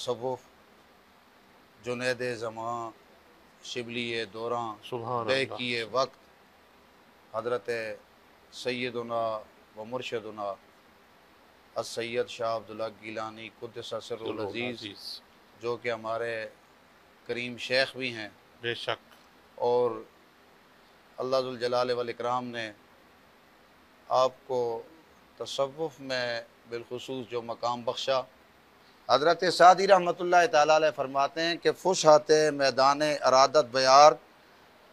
तसव्वुफ़, जुनैद ज़मां, शिबली दौरां, सुभान अल्लाह। बेकी वक्त, हज़रत सैयदुना व मुर्शदुना सैयद शाह अब्दुल्ला गिलानी क़ुद्दस सिर्रुल सिर्रुल अज़ीज़, अज़ीज़। जो कि हमारे करीम शेख भी हैं, बेशक। और अल्लाह ज़ुल जलाल वल इकराम ने आपको तसव्वुफ़ में बिलख़ुसूस जो मकाम बख्शा। हज़रत सादी रहमतुल्लाह तआला अलैह फरमाते हैं कि फ़ुसहत मैदान अरादत बयार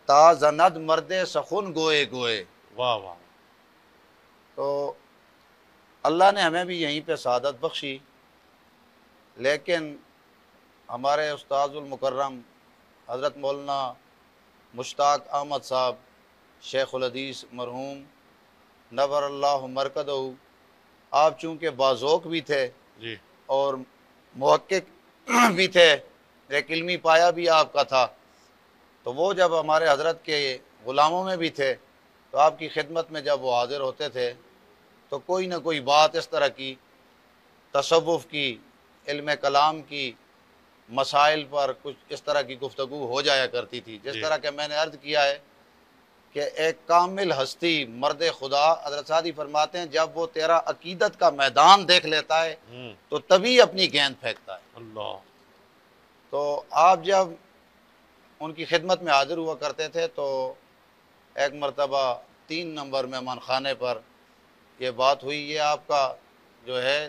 ता ज़नद मर्दे सख़ुन गोए गोए। वाह वाह। तो अल्लाह ने हमें भी यहीं पे सआदत बख्शी, लेकिन हमारे उस्ताज़ुल मुकर्रम हज़रत मौलाना मुश्ताक अहमद साहब शेखुल हदीस मरहूम नव्वरल्लाहु मरकदहू, आप चूँकि बाज़ौक़ भी थे जी। और मुहक्किक भी थे, एक इल्मी पाया भी आपका था, तो वो जब हमारे हज़रत के ग़ुलामों में भी थे, तो आपकी खिदमत में जब वो हाज़िर होते थे तो कोई ना कोई बात इस तरह की तसव्वुफ़ की, इल्म कलाम की, मसाइल पर कुछ इस तरह की गुफ्तगू हो जाया करती थी। जिस जी। तरह के मैंने अर्ज़ किया है कि एक कामिल हस्ती मर्द खुदा, हज़रत सादी फरमाते हैं, जब वो तेरा अकीदत का मैदान देख लेता है तो तभी अपनी गेंद फेंकता है। अल्लाह। तो आप जब उनकी खिदमत में हाज़िर हुआ करते थे तो एक मरतबा 3 नंबर मेहमान खाने पर यह बात हुई, ये आपका जो है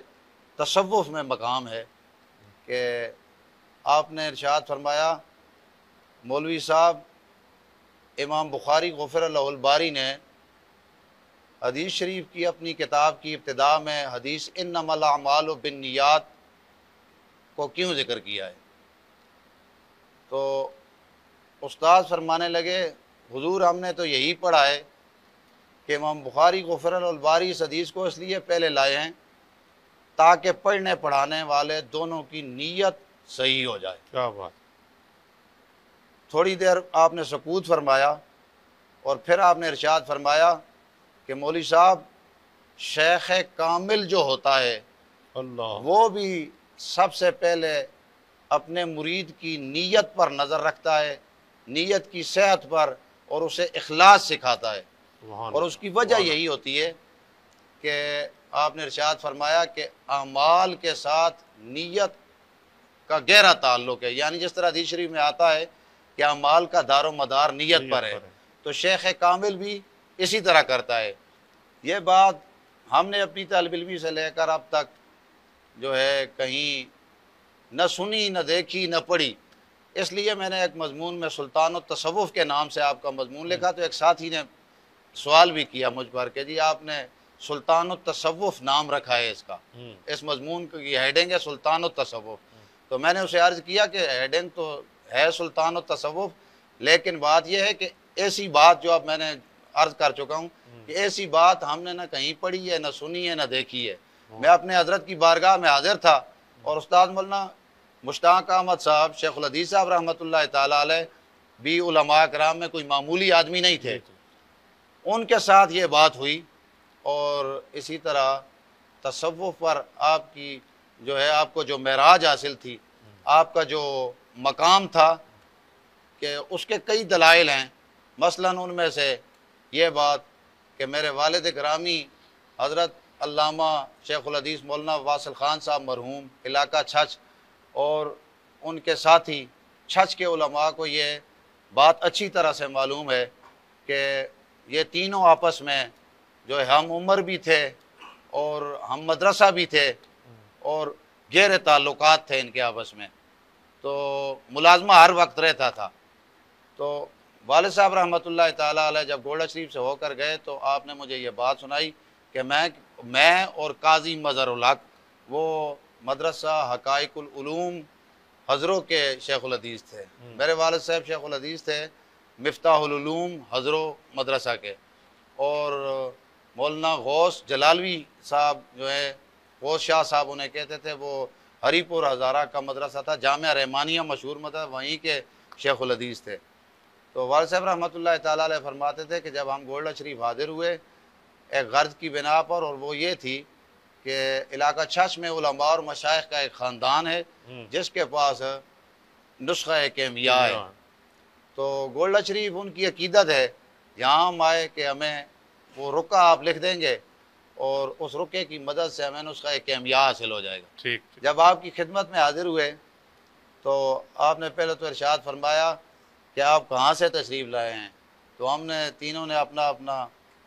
तसव्वुफ़ में मकाम है कि आपने इरशाद फरमाया, मौलवी साहब, इमाम बुखारी ग़ुफ़िर लहुल बारी ने हदीस शरीफ की अपनी किताब की इब्तिदा में हदीस इन्नमल अमालु बिन्नियात को क्यों ज़िक्र किया है? तो उस्ताद फरमाने लगे, हुज़ूर हमने तो यही पढ़ा है कि इमाम बुखारी ग़ुफ़िर लहुल बारी इस हदीस को इसलिए पहले लाए हैं ताकि पढ़ने पढ़ाने वाले दोनों की नीयत सही हो जाए। क्या बात। थोड़ी देर आपने सुकूत फरमाया और फिर आपने इरशाद फरमाया कि मौलवी साहब, शेख कामिल जो होता है अल्लाह। वो भी सबसे पहले अपने मुरीद की नीयत पर नज़र रखता है, नीयत की सेहत पर, और उसे इखलास सिखाता है। सुभान और अल्लाह। उसकी वजह सुभान यही होती है कि आपने इरशाद फरमाया कि अमाल के साथ नीयत का गहरा ताल्लुक़ है। यानी जिस तरह हदीस शरीफ में आता है कि अमाल का दारो मदार अल्लाह। नीयत नीयत पर है, पर है। तो शेख कामिल भी इसी तरह करता है। ये बात हमने अपनी तालिब इल्मी से लेकर अब तक जो है कहीं न सुनी, न देखी, न पढ़ी। इसलिए मैंने एक मज़मून में सुल्तान तसव्वुफ़ के नाम से आपका मज़मून लिखा, तो एक साथी ने सवाल भी किया मुझ पर कि जी आपने सुल्तान तसव्वुफ़ नाम रखा है इसका, इस मज़मून की हेडिंग है सुल्तान तसव्वुफ़। तो मैंने उसे अर्ज़ किया कि हेडिंग तो है सुल्तान तसव्वुफ़, लेकिन बात यह है कि ऐसी बात जो अब मैंने अर्ज़ कर चुका हूँ कि ऐसी बात हमने न कहीं पढ़ी है, न सुनी है, न देखी है। मैं अपने हज़रत की बारगाह में हाज़िर था और उस्ताद मौलाना मुश्ताक अहमद साहब शेखुल हदीस साहब रहमतुल्लाह तआला अलैह भी उलमा कराम में कोई मामूली आदमी नहीं थे, उनके साथ ये बात हुई। और इसी तरह तसव्वुफ़ पर आपकी जो है, आपको जो मेराज हासिल थी, आपका जो मकाम था, कि उसके कई दलाइल हैं। मसलन उनमें से ये बात कि मेरे वालिद गिरामी हज़रत अल्लामा शेखुल हदीस मौलाना वासिल ख़ान साहब मरहूम इलाका छछ और उनके साथी छछ के उलमा को ये बात अच्छी तरह से मालूम है कि ये तीनों आपस में जो है हम उम्र भी थे और हम मदरसा भी थे और गहरे ताल्लुकात थे इनके आपस में, तो मुलाजमा हर वक्त रहता था। तो वालिद साहब रहमतुल्लाह ताला अलैह जब गोल्डा शरीफ से होकर गए तो आपने मुझे ये बात सुनाई कि मैं और काजी मज़हरुल हक, वो मदरसा हकाइकुल उलूम हज़रों के शेखुल हदीस थे। मेरे वालिद साहब शेखुल हदीस थे मिफ्ताहुल उलूम हज़रों मदरसा के, और मौलाना गौस जलालवी साहब जो है, गौस शाह साहब उन्हें कहते थे, वो हरीपुर हज़ारा का मदरसा था, जामिया रहमानिया मशहूर मदरसा, वहीं के शेखुल हदीस थे। तो वालिद साहब रहमतुल्लाह ताला अलैह फरमाते थे कि जब हम गोल्डा शरीफ हाज़िर हुए एक गर्ज की बिना पर, और वो ये थी कि इलाका छश में उलमा और मशाइख का एक ख़ानदान है जिसके पास नुस्ख़ा केमिया है। तो गोल्डा शरीफ उनकी अकीदत है, यहाँ हम आए कि हमें वो रुका आप लिख देंगे और उस रुके की मदद से हमें नुस्ख़ा केमिया हासिल हो जाएगा। ठीक। जब आपकी खिदमत में हाजिर हुए तो आपने पहले तो इरशाद फरमाया कि आप कहाँ से तशरीफ़ लाए हैं। तो हमने तीनों ने अपना अपना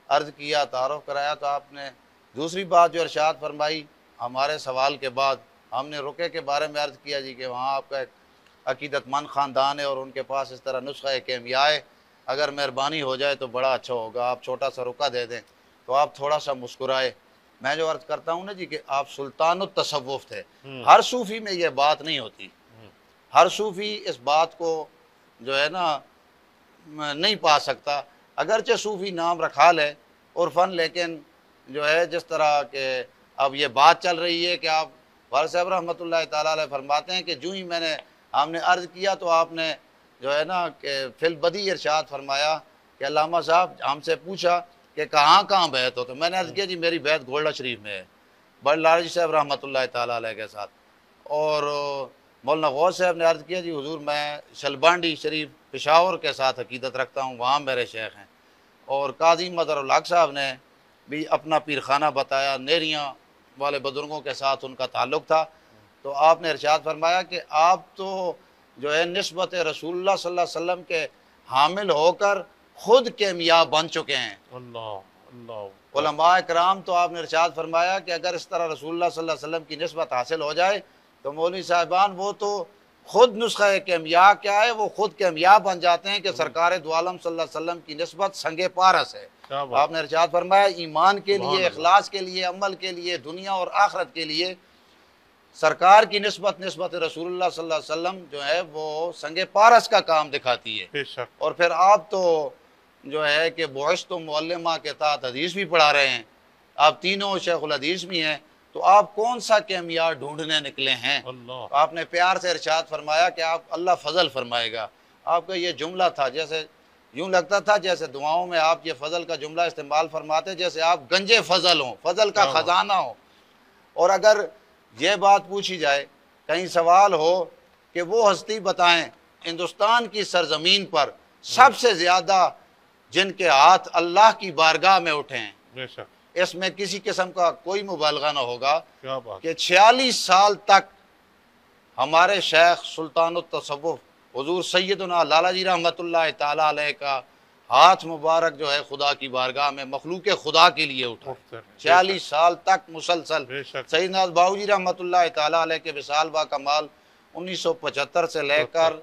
अर्ज़ किया, तारुफ़ कराया। तो आपने दूसरी बात जो इरशाद फरमाई, हमारे सवाल के बाद हमने रुके के बारे में अर्ज़ किया जी कि वहाँ आपका एक अकीदतमंद ख़ानदान है और उनके पास इस तरह नुस्ख़ा केमिया है, अगर मेहरबानी हो जाए तो बड़ा अच्छा होगा, आप छोटा सा रुका दे दें। तो आप थोड़ा सा मुस्कुराए। मैं जो अर्ज़ करता हूँ ना जी कि आप सुल्तानुत तसव्वुफ़ थे। हर सूफ़ी में ये बात नहीं होती, हर सूफ़ी इस बात को जो है ना नहीं पा सकता, अगरचे सूफ़ी नाम रखा ले उर्फ़न, लेकिन जो है जिस तरह के अब ये बात चल रही है कि आप वारिस साहब रहमतुल्लाह ताला अलैह फरमाते हैं कि जो ही हमने अर्ज़ किया तो आपने जो है ना कि फिल बदी इरशाद फरमाया कि अल्लामा साहब हमसे पूछा कि कहाँ कहाँ बैत हो। तो मैंने अर्ज़ किया जी मेरी बैत गोल्डा शरीफ में है, बड़े लालजी साहब रहमतुल्लाह ताला अलैह के साथ। और मौलाना गौस साहब ने अर्ज़ किया जी हुजूर मैं शलबांडी शरीफ पेशावर के साथ अकीदत रखता हूँ, वहाँ मेरे शेख हैं। और काजी मदरुल हक साहब ने भी अपना पीर खाना बताया, नेरियाँ वाले बुजुर्गों के साथ उनका ताल्लुक़ था। तो आपने इरशाद फरमाया कि आप तो जो है निस्बत रसूलुल्लाह सल्लल्लाहु अलैहि वसल्लम के हामिल होकर खुद केमिया बन चुके हैं। अल्लाह अल्लाह। उलमा इकराम तो आपने इरशाद फरमाया कि अगर इस तरह रसूलुल्लाह सल्लल्लाहु अलैहि वसल्लम की निस्बत हासिल हो जाए तो मौलवी साहिबान वो तो खुद नुस्खा केमिया क्या है, वो खुद केमिया बन जाते हैं कि सरकार दो आलम सल्लल्लाहु अलैहि वसल्लम की निस्बत संगे पारस है। आपने इरशाद फरमाया ईमान के लिए, इखलास के लिए, अमल के लिए, दुनिया और आखिरत के लिए सरकार की निस्बत रसूलुल्लाह सल्लल्लाहु अलैहि वसल्लम जो है वो संगे पारस का काम दिखाती है। और फिर आप तो जो है कि बुइस्तु मुअल्लिमा के तहत हदीस भी पढ़ा रहे हैं, आप तीनों शेखुल हदीस भी हैं, तो आप कौन सा केमिया ढूंढने निकले हैं। आपने प्यार से इरशाद फरमाया कि आप अल्लाह फजल फरमाएगा। आपका ये जुमला था, जैसे यूँ लगता था जैसे दुआओं में आप ये फजल का जुमला इस्तेमाल फरमाते जैसे आप गंजे फजल हों, फजल का ख़जाना हो। और अगर ये बात पूछी जाए, कहीं सवाल हो कि वो हस्ती बताएं हिंदुस्तान की सरजमीन पर सबसे ज़्यादा जिनके हाथ अल्लाह की बारगाह में उठे हैं, इसमें किसी किस्म का कोई मुबालगा ना होगा कि 46 साल तक हमारे शेख सुल्तानुत तसव्वुफ़ हुजूर सैयदना लाला जी रहमतुल्लाह ताला अलैह का हाथ मुबारक जो है खुदा की बारगाह में मखलूक खुदा के लिए उठा। 46 साल तक मुसलसल सैयदना बाऊजी रहमतुल्लाह ताला अलैह के विसाल बा कमाल 1975 से लेकर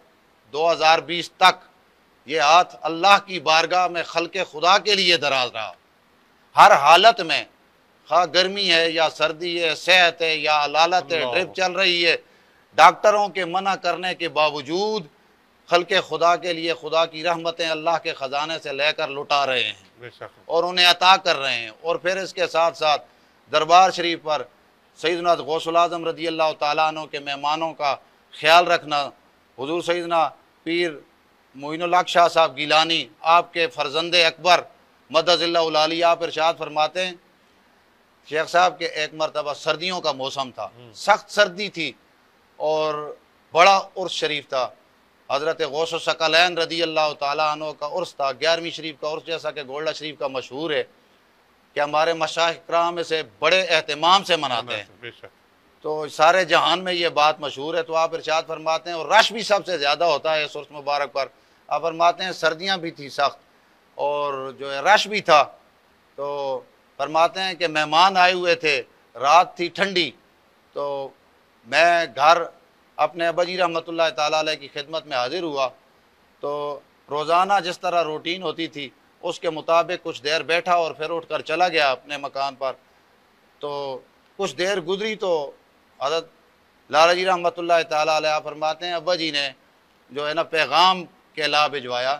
2020 तक ये हाथ अल्लाह की बारगाह में खल्के खुदा के लिए दराज रहा। हर हालत में, खा गर्मी है या सर्दी है, सेहत है या अलालत है, ड्रिप चल रही है, डॉक्टरों के मना करने के बावजूद खल्के खुदा के लिए खुदा की रहमतें अल्लाह के ख़जाने से लेकर लुटा रहे हैं और उन्हें अता कर रहे हैं। और फिर इसके साथ साथ दरबार शरीफ पर सैयदना गौसुल आज़म रज़ी अल्लाह तआला अन्हु के मेहमानों का ख्याल रखना। हुजूर सैयदना पीर मोइनुल हक शाह साहब गिलानी, आपके फ़र्जंदे अकबर मदज़िल्लाहुल आली, आप इरशाद फरमाते हैं शेख साहब के एक मरतबा सर्दियों का मौसम था, सख्त सर्दी थी और बड़ा उर्स शरीफ था। हज़रत गौस सकलैन रज़ी अल्लाह तआला अन्हु का उर्स था, 11वीं शरीफ का उर्स, जैसा कि गोल्डा शरीफ का मशहूर है कि हमारे मशाइख इकराम इसे बड़े एहतमाम से मनाते हैं। तो सारे जहान में ये बात मशहूर है। तो आप इरशाद फरमाते हैं और रश भी सबसे ज़्यादा होता है इस उर्स मुबारक पर। आप फरमाते हैं सर्दियाँ भी थी सख्त और जो है रश भी था। तो फरमाते हैं कि मेहमान आए हुए थे, रात थी ठंडी, तो मैं घर अपने अब्बाजी रहमतुल्लाह ताला अलैह की खिदमत में हाजिर हुआ। तो रोज़ाना जिस तरह रूटीन होती थी उसके मुताबिक कुछ देर बैठा और फिर उठकर चला गया अपने मकान पर। तो कुछ देर गुजरी तो हज़रत लाला जी रहमतुल्लाह ताला अलैह फरमाते हैं अब्बा जी ने जो है ना पैगाम के ला भिजवाया।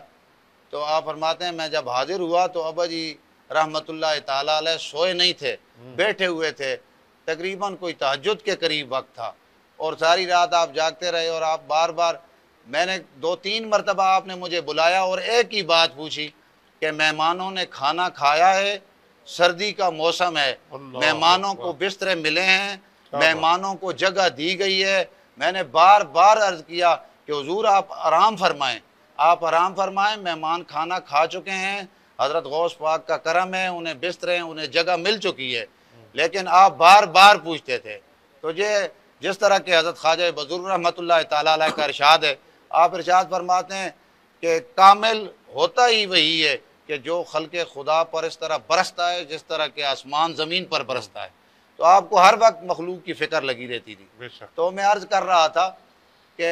तो आप फरमाते हैं मैं जब हाजिर हुआ तो अब्बा जी रहमतुल्लाह ताला अलैह सोए नहीं थे, बैठे हुए थे। तकरीबन कोई तहज्जुद के करीब वक्त था और सारी रात आप जागते रहे और आप बार बार, मैंने 2-3 मरतबा आपने मुझे बुलाया और एक ही बात पूछी कि मेहमानों ने खाना खाया है, सर्दी का मौसम है, मेहमानों को बिस्तरे मिले हैं, मेहमानों को जगह दी गई है। मैंने बार बार अर्ज किया कि हुजूर आप आराम फरमाएं, आप आराम फरमाएं, मेहमान खाना खा चुके हैं, हज़रत गौस पाक का करम है, उन्हें बिस्तरे, उन्हें जगह मिल चुकी है, लेकिन आप बार बार पूछते थे। तो ये जिस तरह के हज़रत ख्वाजा बुज़ुर्ग रहमतुल्लाह ताला अलैह का इरशाद है, आप इरशाद फरमाते हैं कि कामिल होता ही वही है कि जो खल्क़े खुदा पर इस तरह बरसता है जिस तरह के आसमान ज़मीन पर बरसता है। तो आपको हर वक्त मखलूक की फ़िक्र लगी रहती थी। तो मैं अर्ज़ कर रहा था कि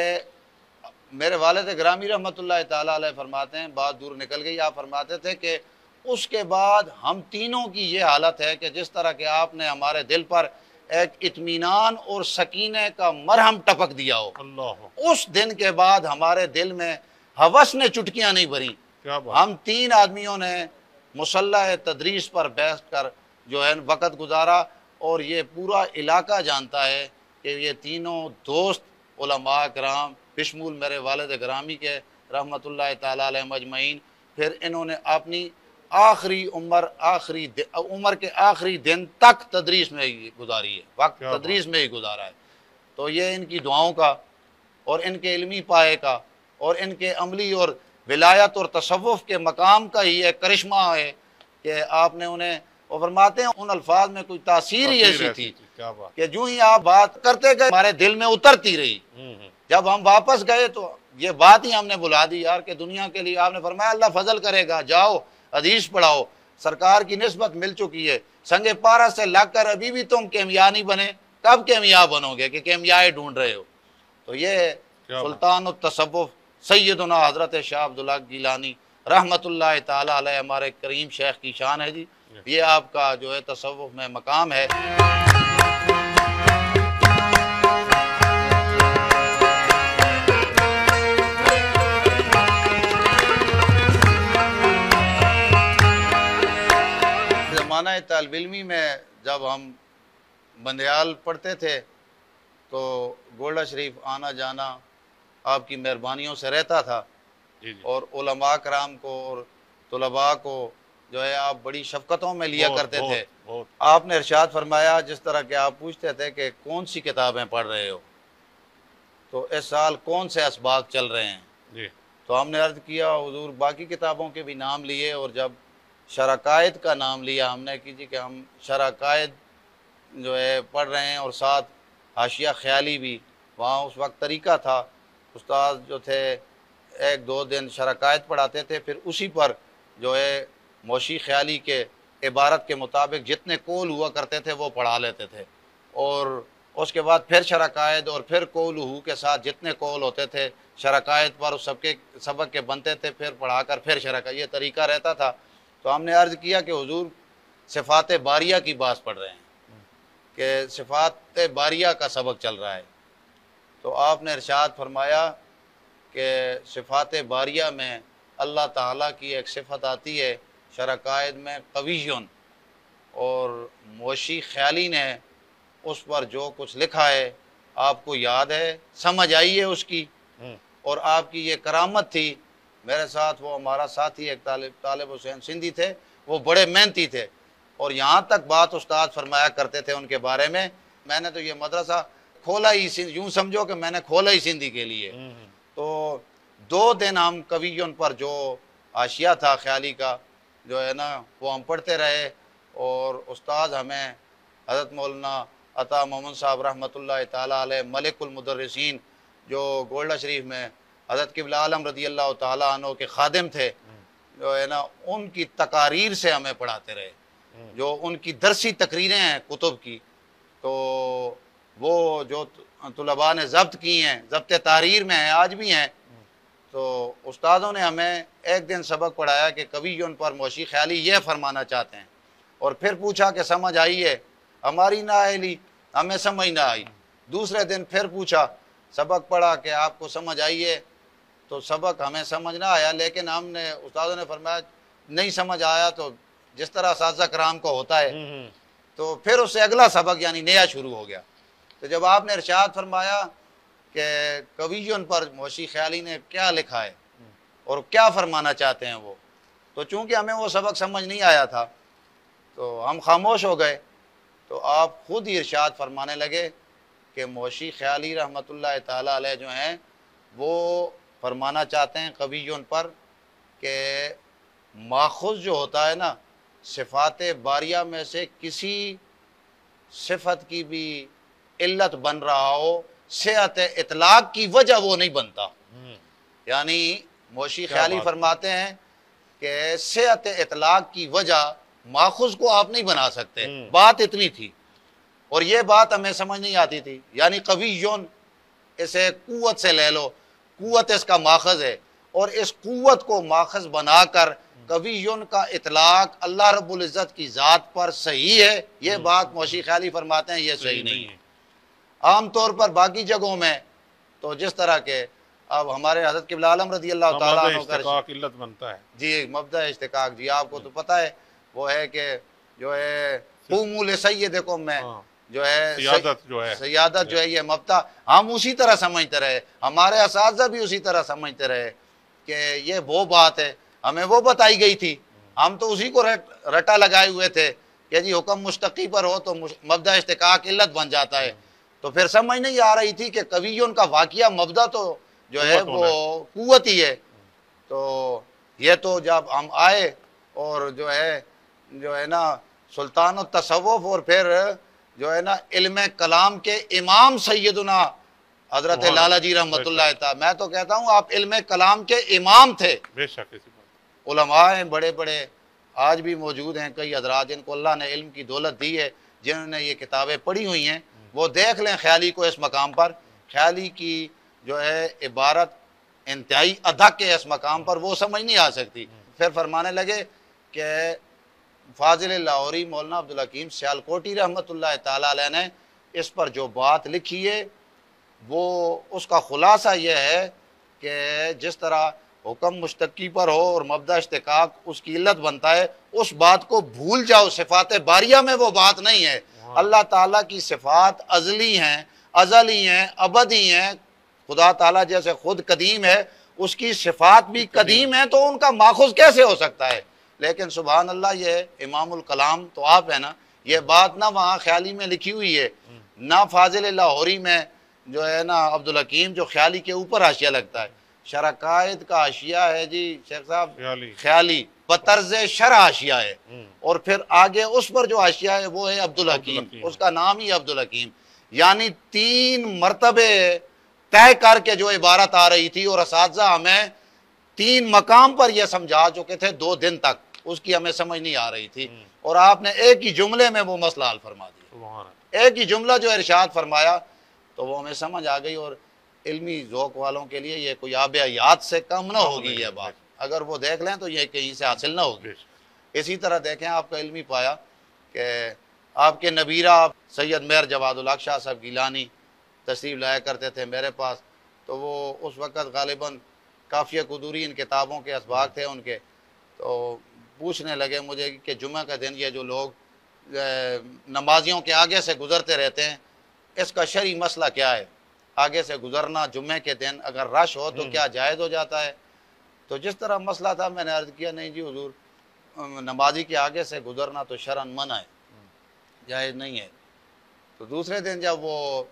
मेरे वालिद गिरामी रहमतुल्लाह ताला अलैह फरमाते हैं, बात दूर निकल गई, आप फरमाते थे कि उसके बाद हम तीनों की ये हालत है कि जिस तरह के आपने हमारे दिल पर एक इत्मीनान और सकीने का मरहम टपक दिया हो, उस दिन के बाद हमारे दिल में हवस ने चुटकियां नहीं भरी। हम तीन आदमियों ने मुसल्ला तदरीस पर बैठ कर जो है वक़्त गुजारा, और ये पूरा इलाका जानता है कि ये तीनों दोस्त उलमा कराम बिशमूल मेरे वालिद गिरामी के रहमतुल्लाह ताला अलैहि मजमईन, फिर इन्होंने अपनी आखिरी उम्र के आखिरी दिन तक तदरीस में ही गुजारी है, वक्त तदरीस में ही गुजारा है। तो ये इनकी दुआओं का और इनके इल्मी पाए का और इनके अमली और विलायत और तसव्वुफ के मकाम का ही एक करिश्मा है कि आपने उन्हें, वो फरमाते हैं उन अल्फाज में कोई तासीर ही ऐसी थी कि जो ही आप बात करते गए हमारे दिल में उतरती रही। जब हम वापस गए तो ये बात ही हमने बुला दी यार कि दुनिया के लिए आपने फरमाया अल्लाह फजल करेगा, जाओ हदीस पढ़ाओ, सरकार की निस्बत मिल चुकी है, संगे पारा से लग कर अभी भी तुम केमिया नहीं बने, कब केमिया बनोगे कि केमियाए ढूंढ रहे हो। तो ये सुल्तान तसव्वुफ सैयदना हज़रत शाह अब्दुल्लाह गिलानी रहमतुल्लाह ताला अलैह हमारे करीम शेख की शान है जी। ये आपका जो है तसव्वुफ में मकाम है। ज़माना तालिब इल्मी में जब हम बंदयाल पढ़ते थे तो गोल्डा शरीफ आना जाना आपकी मेहरबानियों से रहता था, और उलमा कराम को और तुलबा को जो है आप बड़ी शफ़क़तों में लिया करते थे। आपने इरशाद फरमाया, जिस तरह के आप पूछते थे कि कौन सी किताबें पढ़ रहे हो, तो इस साल कौन से असबाक चल रहे हैं, तो हमने अर्ज़ किया हुजूर बाकी किताबों के भी नाम लिए, और जब शराकायद का नाम लिया हमने कि जी कि हम शराकायद जो है पढ़ रहे हैं, और साथ हाशिया ख्याली भी। वहाँ उस वक्त तरीका था, उस्ताद जो थे एक दो दिन शराकायद पढ़ाते थे, फिर उसी पर जो है मोशी ख्याली के इबारत के मुताबिक जितने कौल हुआ करते थे वो पढ़ा लेते थे, और उसके बाद फिर शराकायद और फिर कौल हु के साथ जितने कौल होते थे शराकायद पर उस सबके सबक के बनते थे, फिर पढ़ाकर फिर शराकायद, ये तरीका रहता था। तो हमने अर्ज़ किया कि हुजूर सिफ़ात बारिया की बात पढ़ रहे हैं कि सिफ़ात बारिया का सबक चल रहा है, तो आपने इरशाद फरमाया कि सिफ़ात बारिया में अल्लाह ताला की एक सिफ़त आती है शराकायद में कवियुन, और मोशी ख्याली ने उस पर जो कुछ लिखा है आपको याद है, समझ आई है उसकी, और आपकी ये करामत थी। मेरे साथ वो हमारा साथी एक तालिब हुसैन सिंधी थे, वो बड़े मेहनती थे, और यहाँ तक बात उस्ताद फरमाया करते थे उनके बारे में, मैंने तो ये मदरसा खोला ही, यूँ समझो कि मैंने खोला ही सिंधी के लिए। तो 2 दिन हम कवियों पर जो आशिया था ख्याली का जो है ना वो हम पढ़ते रहे, और उस्ताद हमें हज़रत मौलाना अता मोहम्मद साहब रहमतुल्लाह ताला अलैह मलिकुल मुदर्रिसीन जो गोल्डा शरीफ में हज़रत क़िबला आलम रज़ी अल्लाह ताला अन्हु के खादिम थे, जो है ना उनकी तकारीर से हमें पढ़ाते रहे, जो उनकी दरसी तकरीरें हैं कुतुब की, तो वो जो तुलबा ने ज़ब्त की हैं, ज़ब्त तहरीर में हैं, आज भी हैं। तो उस्तादों ने हमें एक दिन सबक पढ़ाया कि कवि उन पर मोशी ख्याली ये फरमाना चाहते हैं, और फिर पूछा कि समझ आई है, हमारी ना आई, हमें समझ ना आई। दूसरे दिन फिर पूछा, सबक पढ़ा कि आपको समझ आई है, तो सबक हमें समझ ना आया, लेकिन हमने उस्तादों ने फरमाया नहीं समझ आया तो जिस तरह साज़ा कराम को होता है, तो फिर उससे अगला सबक यानी नया शुरू हो गया। तो जब आपने इरशाद फरमाया कि कवियों पर मोशी ख्याली ने क्या लिखा है और क्या फरमाना चाहते हैं वो, तो चूंकि हमें वो सबक समझ नहीं आया था, तो हम खामोश हो गए। तो आप खुद ही इरशाद फरमाने लगे कि मोशी ख्याली रहमतुल्लाह ताला अलैह जो हैं वो फरमाना चाहते हैं कवियों पर कि माखुज़ जो होता है ना सिफ़ात बारिया में से किसी सिफत की भी इल्लत बन रहा हो, सेहत इतलाक की वजह वो नहीं बनता। यानी मोशी ख्याली फरमाते हैं कि सेहत इतलाक की वजह माखुज़ को आप नहीं बना सकते। बात इतनी थी और ये बात हमें समझ नहीं आती थी। यानी कवियों इसे कुव्वत से ले लो, कुव्वत इसका माखज़ है और इस कुव्वत को माखज़ बनाकर कवियों का इतलाक अल्लाह रब्बुल इज़्ज़त की ज़ात पर सही है, ये बात मोशी ख्याली फरमाते हैं ये सही नहीं है। आम तौर पर बाकी जगहों में तो जिस तरह के अब हमारे हज़रत क़िबला आलम रज़ी अल्लाह तआला अन्हु का इल्लत बनता है जी, मब्दा इश्तिकाक जी आपको तो पता है वो है कि जो है क़ूमू लिसय्यदिकुम में जो है सियादत जो है ये मब्दा हम उसी तरह समझते रहे, हमारे असातिज़ा भी उसी तरह समझते रहे कि ये वो बात है, हमें वो बताई गई थी, हम तो उसी को रटा लगाए हुए थे कि जी हुक्म मुश्तकी पर हो तो मब्दा इश्तिकाक इल्लत बन जाता है। तो फिर समझ नहीं आ रही थी कि कवियों का वाक़िया मब्दा तो जो है वो कुव्वत ही है। तो ये तो जब हम आए और जो है ना सुल्तान तसव्वुफ़ और फिर जो है ना इल्म कलाम के इमाम सैयदना हज़रत लाला जी रहमतुल्लाह ताला, मैं तो कहता हूँ आप इल्म कलाम के इमाम थे। बेशक उलमा हैं बड़े बड़े आज भी मौजूद हैं, कई हज़रात जिनको अल्लाह ने इल्म की दौलत दी है, जिन्होंने ये किताबें पढ़ी हुई हैं, वो देख लें ख्याली को इस मकाम पर। ख्याली की जो है इबारत इंतहाई अदक है इस मकाम पर, वो समझ नहीं आ सकती। फिर फरमाने लगे कि फाजिल लाहौरी मौलाना अब्दुल हकीम सियालकोटी रहमतुल्लाह ताला अलैह ने इस पर जो बात लिखी है वो उसका खुलासा यह है कि जिस तरह हुक्म मुश्तकी पर हो और मब्दा इश्तिकाक उसकी इल्लत बनता है, उस बात को भूल जाओ। सिफ़ात बारिया में वो बात नहीं है। अल्लाह ताला की सिफ़ात अज़ली हैं, अज़ली हैं, अबदी हैं। खुदा ताला जैसे खुद कदीम है, उसकी सिफ़ात भी कदीम है, तो उनका माखुज़ कैसे हो सकता है। लेकिन सुभान अल्लाह ये इमामुल कलाम तो आप है ना, ये बात ना वहाँ ख्याली में लिखी हुई है ना फाजिल लाहौरी में जो है ना अब्दुल हकीम जो ख्याली के ऊपर हाशिया लगता है। शरकायद का हाशिया है जी शेख साहब ख्याली बतर्ज शरह हाशिया है और फिर आगे उस पर जो हाशिया है वो है अब्दुल हकीम, उसका नाम ही अब्दुल हकीम। यानी 3 मरतबे तय करके जो इबारत आ रही थी और असातिज़ा हमें 3 मकाम पर यह समझा चुके थे 2 दिन तक, उसकी हमें समझ नहीं आ रही थी और आपने एक ही जुमले में वो मसला हल फरमा दिया। एक ही जुमला जो इरशाद फरमाया तो वो हमें समझ आ गई और इल्मी ज़ौक़ वालों के लिए ये कोई आब हयात से कम ना होगी ये बात, अगर वो देख लें तो ये कहीं से हासिल ना होगी। इसी तरह देखें आपका इल्मी पाया कि आपके नबीरा सैयद मेहर जवादुल हक शाह साहब गिलानी तशरीफ़ लाया करते थे मेरे पास, तो वो उस वक़्त ग़ालिबन काफ़िया कुदूरी इन किताबों के असबाक थे उनके। तो पूछने लगे मुझे कि जुम्मे का दिन ये जो लोग नमाजियों के आगे से गुज़रते रहते हैं इसका शरई मसला क्या है, आगे से गुज़रना जुम्मे के दिन अगर रश हो तो क्या जायज़ हो जाता है। तो जिस तरह मसला था मैंने अर्ज़ किया नहीं जी हुज़ूर, नमाजी के आगे से गुज़रना तो शरन मना है, जायज़ नहीं है। तो दूसरे दिन जब वो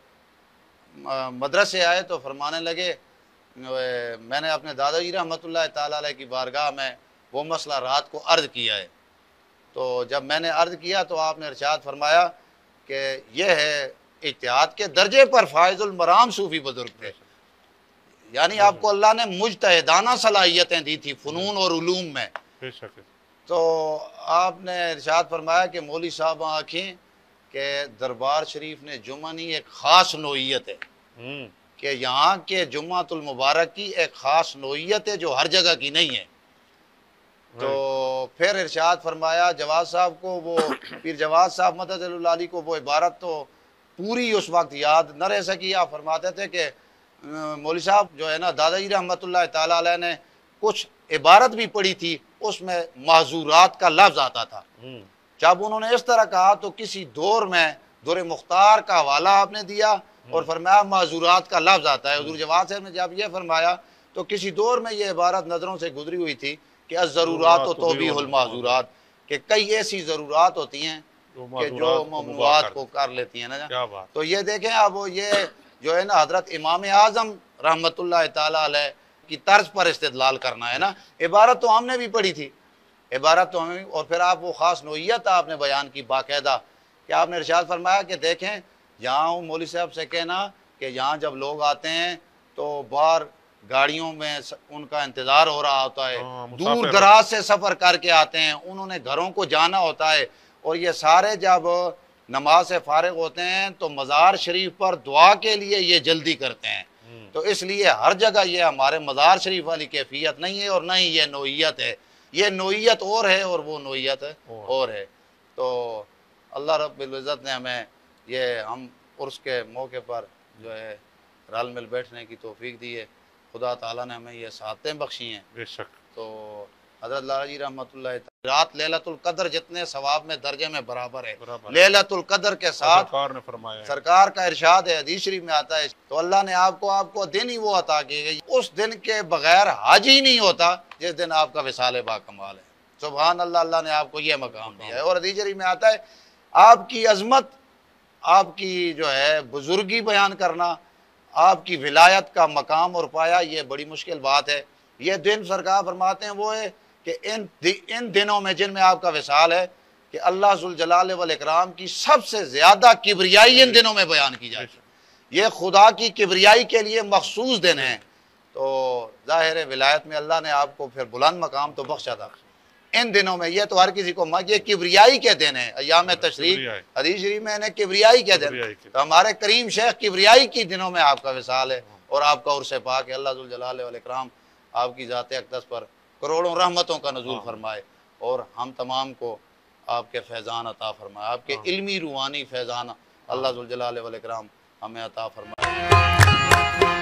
मदरसे आए तो फरमाने लगे मैंने अपने दादाजी रहमतुल्लाह ताला अलैह की बारगाह में वो मसला रात को अर्ज़ किया है। तो जब मैंने अर्ज़ किया तो आपने इरशाद फरमाया कि यह है इत्तिहाद के दर्जे पर फायजुल मराम सूफ़ी बुजुर्ग थे। यानी आपको अल्लाह ने मुज्तहिदाना सलाहियतें दी थी फ़नून और उलूम में। तो आपने इरशाद फरमाया कि मौलवी साहब आँखें कि दरबार शरीफ ने जुम्मनी एक ख़ास नोइयत है कि यहाँ के जुम्मातुल मुबारक की एक ख़ास नोइयत है जो हर जगह की नहीं है। तो फिर इरशाद फरमाया जवाद साहब को, वो पीर जवाद साहब मदद अली को वो इबारत तो पूरी उस वक्त याद न रह सकी। आप फरमाते थे कि मौलवी साहब जो है ना दादाजी रहमतुल्लाह ताला अलैह ने कुछ इबारत भी पढ़ी थी, उसमें माजूरात का लफ्ज़ आता था। जब उन्होंने इस तरह कहा तो किसी दौर में दौर मुख्तार का हवाला आपने दिया और फरमाया माजूरात का लफ्ज़ आता है। हुज़ूर जवाद साहब ने जब यह फरमाया तो किसी दौर में ये इबारत नज़रों से गुजरी हुई थी कि अज़रूरात तो तौबीहुल माजूरात, कि कई ऐसी ज़रूरात होती हैं कि जो ममनुआत को कर लेती हैं ना। क्या बात। तो ये देखें, अब ये जो है ना हज़रत इमाम आज़म रहमतुल्लाह ताला अलैह की तर्ज पर इस्तेदलाल करना है ना। इबारत तो हमने भी पढ़ी थी, इबारत तो हमें, और फिर आप वो ख़ास नोयत आपने बयान की बाकायदा कि आपने इरशाद फरमाया कि देखें, यहाँ मौलवी साहब से कहना कि यहाँ जब लोग आते हैं तो बाहर गाड़ियों में उनका इंतज़ार हो रहा होता है, दूर दराज से सफ़र करके आते हैं, उन्होंने घरों को जाना होता है, और ये सारे जब नमाज से फारिग होते हैं तो मज़ार शरीफ पर दुआ के लिए ये जल्दी करते हैं। तो इसलिए हर जगह ये हमारे मज़ार शरीफ वाली कैफियत नहीं है, और न ही ये नोयत है। ये नोयत और है और वो नोयत और है। तो अल्लाह रब्बुल इज़्ज़त ने हमें ये हम उर्स के मौके पर जो है रल मिल बैठने की तौफीक दी है। खुदा ताला ने हमें ये सातें बख्शी हैं। बेशक। तो हज़रत लाला जी रहमतुल्लाह रात लैलतुल कद्र जितने सवाब में दर्जे में बराबर है। लैलतुल कद्र के साथ सरकार ने फरमाया, सरकार का इरशाद है, हदीस शरीफ में आता है, तो अल्लाह ने आपको दिन ही वो अता किए, उस दिन के बगैर हाज ही नहीं होता जिस दिन आपका विसाल बाकमाल है। सुभान अल्लाह, अल्लाह ने आपको ये मकाम दिया है। और हदीस शरीफ में आता है आपकी अजमत, आपकी जो है बुजुर्गी बयान करना, आपकी विलायत का मकाम और पाया, ये बड़ी मुश्किल बात है। ये दिन सरकार फरमाते हैं वो है कि इन दिनों में जिनमें आपका विसाल है कि अल्लाह जुल जलाल वल इकराम की सबसे ज्यादा किबरियाई इन दिनों में बयान की जाए। ये खुदा की किबरियाई के लिए मखसूस दिन है। तो जाहिर विलायत में अल्लाह ने आपको फिर बुलंद मकाम तो बख्शा था इन दिनों में। ये तो हर किसी को ये किबरियाई के दिन है, अय्याम तशरीक हदीस शरीफ में इन्हें किबरियाई के दिन। तो हमारे करीम शेख किबरियाई की दिनों में आपका विसाल है और आपका उर्स पाक है। अल्लाह जुल जलाल वल इकराम आपकी ज़ात अक़दस पर करोड़ों रहमतों का नज़ूल फरमाए और हम तमाम को आपके फैज़ान अता फरमाए, आपके इल्मी रूहानी फैज़ान अल्लाह जुल जलाल वल इकराम हमें अता फरमाए।